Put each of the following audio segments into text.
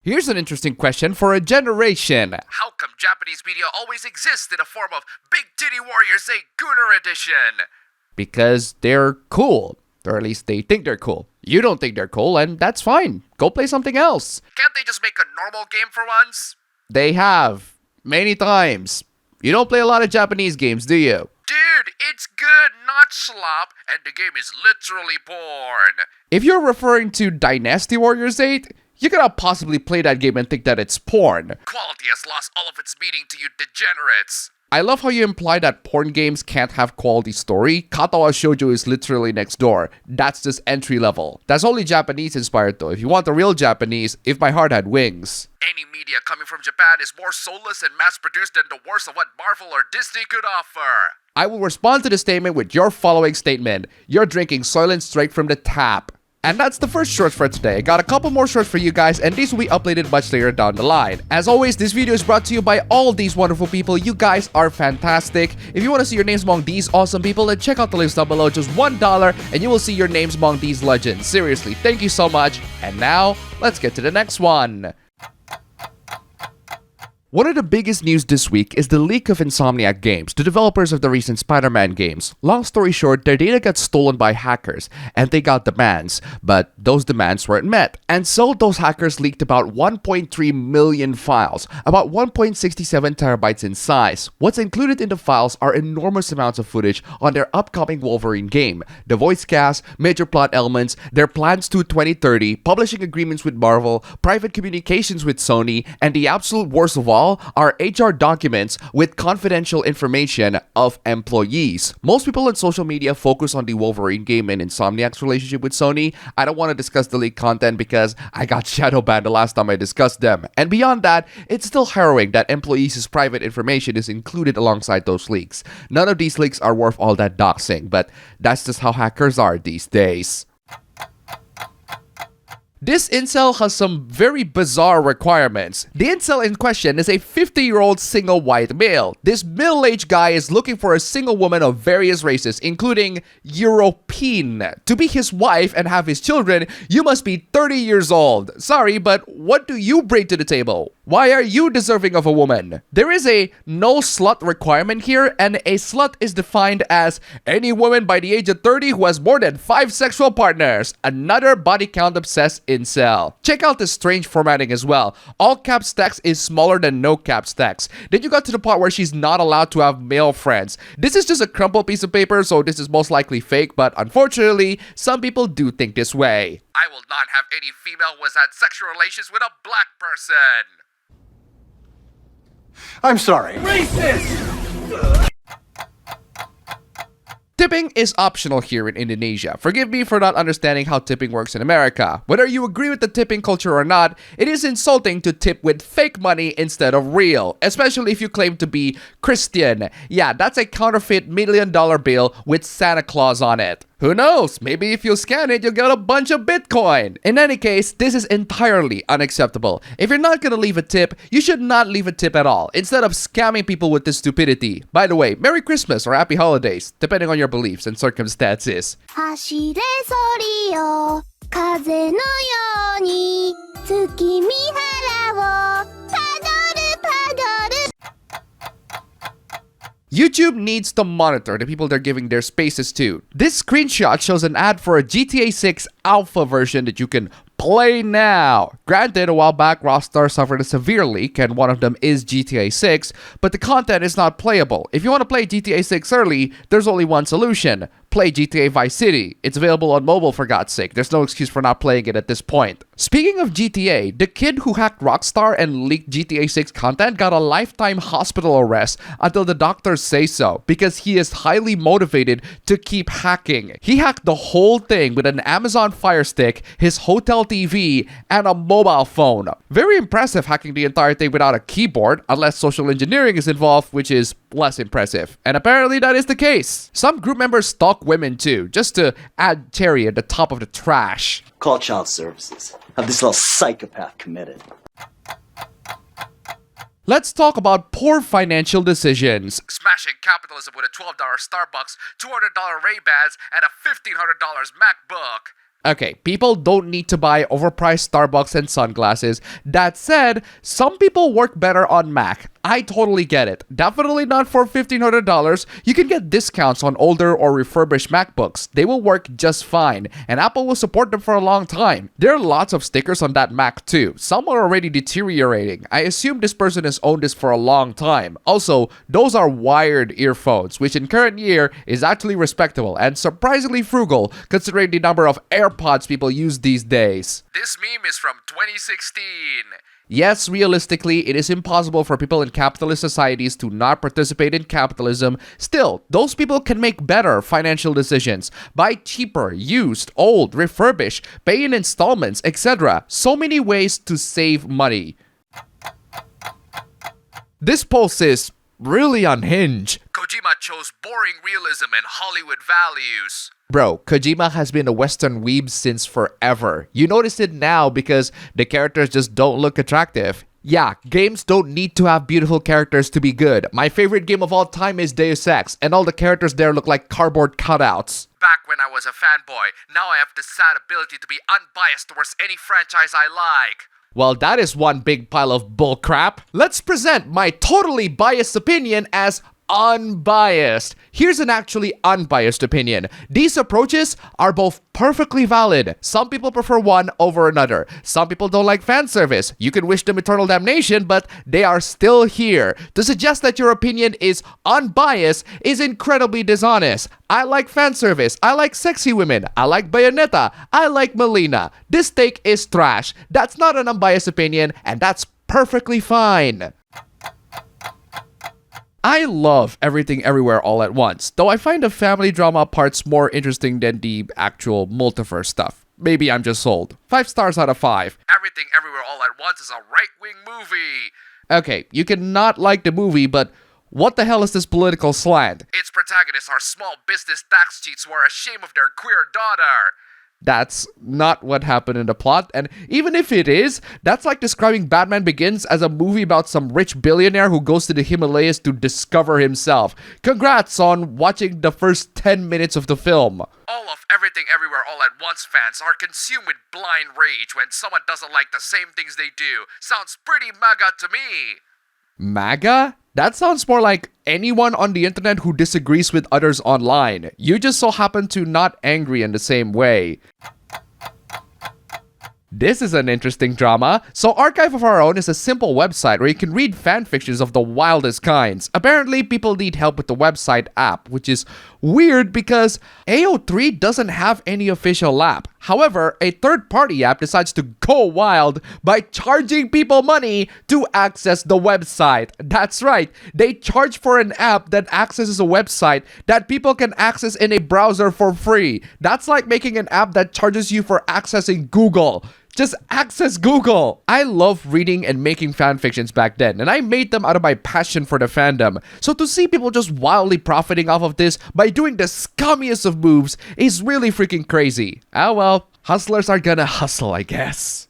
Here's an interesting question for a generation. How come Japanese media always exist in a form of Big Titty Warriors 8 Gooner Edition? Because they're cool. Or at least they think they're cool. You don't think they're cool, and that's fine. Go play something else. Can't they just make a normal game for once? They have. Many times. You don't play a lot of Japanese games, do you? Dude, it's good, not slop, and the game is literally porn. If you're referring to Dynasty Warriors 8, you cannot possibly play that game and think that it's porn. Quality has lost all of its meaning to you degenerates. I love how you imply that porn games can't have quality story. Katawa Shoujo is literally next door. That's just entry level. That's only Japanese inspired though. If you want the real Japanese, If My Heart Had Wings. Any media coming from Japan is more soulless and mass-produced than the worst of what Marvel or Disney could offer. I will respond to the statement with your following statement. You're drinking Soylent straight from the tap. And that's the first short for today. I got a couple more shorts for you guys, and these will be uploaded much later down the line. As always, this video is brought to you by all these wonderful people. You guys are fantastic. If you want to see your names among these awesome people, then check out the links down below. Just $1 and you will see your names among these legends. Seriously, thank you so much. And now, let's get to the next one. One of the biggest news this week is the leak of Insomniac Games, the developers of the recent Spider-Man games. Long story short, their data got stolen by hackers, and they got demands, but those demands weren't met. And so those hackers leaked about 1.3 million files, about 1.67 terabytes in size. What's included in the files are enormous amounts of footage on their upcoming Wolverine game, the voice cast, major plot elements, their plans to 2030, publishing agreements with Marvel, private communications with Sony, and the absolute worst of all, are HR documents with confidential information of employees. Most people on social media focus on the Wolverine game and Insomniac's relationship with Sony. I don't want to discuss the leaked content because I got shadow banned the last time I discussed them. And beyond that, it's still harrowing that employees' private information is included alongside those leaks. None of these leaks are worth all that doxing, but that's just how hackers are these days. This incel has some very bizarre requirements. The incel in question is a 50-year-old single white male. This middle-aged guy is looking for a single woman of various races, including European. To be his wife and have his children, you must be 30 years old. Sorry, but what do you bring to the table? Why are you deserving of a woman? There is a no slut requirement here, and a slut is defined as any woman by the age of 30 who has more than 5 sexual partners. Another body count obsessed incel. Check out this strange formatting as well. All caps text is smaller than no caps text. Then you got to the part where she's not allowed to have male friends. This is just a crumpled piece of paper, so this is most likely fake, but unfortunately, some people do think this way. I will not have any female who has had sexual relations with a black person. I'm sorry. Racist! Tipping is optional here in Indonesia. Forgive me for not understanding how tipping works in America. Whether you agree with the tipping culture or not, it is insulting to tip with fake money instead of real, especially if you claim to be Christian. Yeah, that's a counterfeit $1 million bill with Santa Claus on it. Who knows? Maybe if you scan it, you'll get a bunch of Bitcoin. In any case, this is entirely unacceptable. If you're not gonna leave a tip, you should not leave a tip at all, instead of scamming people with this stupidity. By the way, Merry Christmas or Happy Holidays, depending on your beliefs and circumstances. 走れそりよ風のように月見原をパドルパドル YouTube needs to monitor the people they're giving their spaces to. This screenshot shows an ad for a GTA 6 alpha version that you can play now. Granted, a while back, Rockstar suffered a severe leak, and one of them is GTA 6, but the content is not playable. If you want to play GTA 6 early, there's only one solution. Play GTA Vice City. It's available on mobile, for God's sake. There's no excuse for not playing it at this point. Speaking of GTA, the kid who hacked Rockstar and leaked GTA 6 content got a lifetime hospital arrest until the doctors say so, because he is highly motivated to keep hacking. He hacked the whole thing with an Amazon Fire Stick, his hotel TV, and a mobile phone. Very impressive hacking the entire thing without a keyboard, unless social engineering is involved, which is less impressive. And apparently that is the case. Some group members stalk women too, just to add cherry at the top of the trash. Call child services. Have this little psychopath committed. Let's talk about poor financial decisions. Smashing capitalism with a $12 Starbucks, $200 Ray-Bans, and a $1,500 MacBook. Okay, people don't need to buy overpriced Starbucks and sunglasses. That said, some people work better on Mac. I totally get it. Definitely not for $1,500. You can get discounts on older or refurbished MacBooks. They will work just fine, and Apple will support them for a long time. There are lots of stickers on that Mac too. Some are already deteriorating. I assume this person has owned this for a long time. Also, those are wired earphones, which in current year is actually respectable and surprisingly frugal considering the number of AirPods people use these days. This meme is from 2016. Yes, realistically, it is impossible for people in capitalist societies to not participate in capitalism. Still, those people can make better financial decisions. Buy cheaper, used, old, refurbished, pay in installments, etc. So many ways to save money. This post is really unhinged. Kojima chose boring realism and Hollywood values. Bro, Kojima has been a Western weeb since forever. You notice it now because the characters just don't look attractive. Yeah, games don't need to have beautiful characters to be good. My favorite game of all time is Deus Ex, and all the characters there look like cardboard cutouts. Back when I was a fanboy, now I have the sad ability to be unbiased towards any franchise I like. Well, that is one big pile of bullcrap. Let's present my totally biased opinion as unbiased. Here's an actually unbiased opinion. These approaches are both perfectly valid. Some people prefer one over another. Some people don't like fan service. You can wish them eternal damnation, but they are still here. To suggest that your opinion is unbiased is incredibly dishonest. I like fan service. I like sexy women. I like Bayonetta. I like Melina. This take is trash. That's not an unbiased opinion, and that's perfectly fine. I love Everything Everywhere All at Once, though I find the family drama parts more interesting than the actual multiverse stuff. Maybe I'm just sold. 5 stars out of 5. Everything Everywhere All at Once is a right-wing movie. Okay, you cannot like the movie, but what the hell is this political slant? Its protagonists are small business tax cheats who are ashamed of their queer daughter. That's not what happened in the plot, and even if it is, that's like describing Batman Begins as a movie about some rich billionaire who goes to the Himalayas to discover himself. Congrats on watching the first 10 minutes of the film. All of Everything Everywhere All at Once fans are consumed with blind rage when someone doesn't like the same things they do. Sounds pretty MAGA to me. MAGA? That sounds more like anyone on the internet who disagrees with others online. You just so happen to not angry in the same way. This is an interesting drama. So Archive of Our Own is a simple website where you can read fanfictions of the wildest kinds. Apparently, people need help with the website app, which is weird because AO3 doesn't have any official app. However, a third-party app decides to go wild by charging people money to access the website. That's right, they charge for an app that accesses a website that people can access in a browser for free. That's like making an app that charges you for accessing Google. Just access Google. I loved reading and making fanfictions back then, and I made them out of my passion for the fandom. So to see people just wildly profiting off of this by doing the scummiest of moves is really freaking crazy. Ah well, hustlers are gonna hustle, I guess.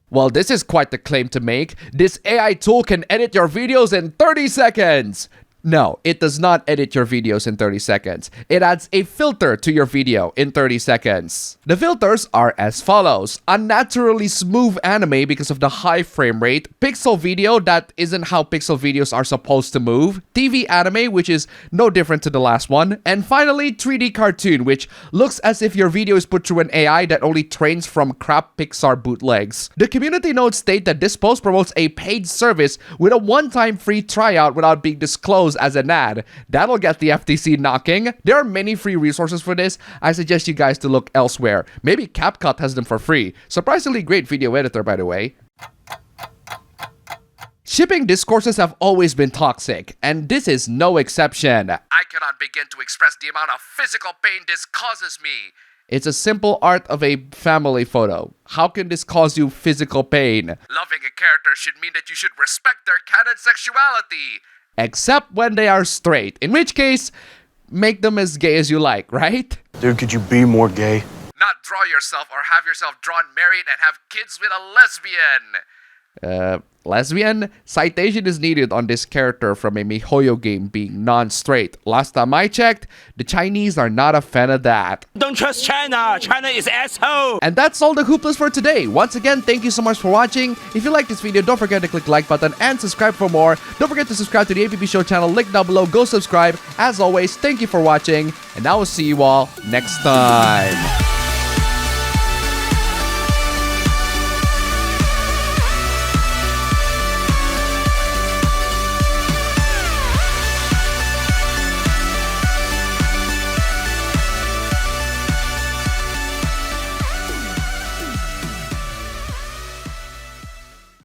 Well, this is quite the claim to make. This AI tool can edit your videos in 30 seconds. No, it does not edit your videos in 30 seconds. It adds a filter to your video in 30 seconds. The filters are as follows. Unnaturally smooth anime because of the high frame rate. Pixel video, that isn't how pixel videos are supposed to move. TV anime, which is no different to the last one. And finally, 3D cartoon, which looks as if your video is put through an AI that only trains from crap Pixar bootlegs. The community notes state that this post promotes a paid service with a one-time free tryout without being disclosed as an ad. That'll get the FTC knocking. There are many free resources for this. I suggest you guys to look elsewhere. Maybe CapCut has them for free. Surprisingly great video editor, by the way. Shipping discourses have always been toxic, and this is no exception. I cannot begin to express the amount of physical pain this causes me. It's a simple art of a family photo. How can this cause you physical pain? Loving a character should mean that you should respect their canon sexuality. Except when they are straight, in which case, make them as gay as you like, right? Dude, could you be more gay? Not draw yourself or have yourself drawn married and have kids with a lesbian. Lesbian? Citation is needed on this character from a MiHoYo game being non-straight. Last time I checked, the Chinese are not a fan of that. Don't trust China. China is asshole. And that's all the hooplas for today. Once again, thank you so much for watching. If you like this video, don't forget to click the like button and subscribe for more. Don't forget to subscribe to the APB Show channel, link down below. Go subscribe. As always, thank you for watching, and I will see you all next time.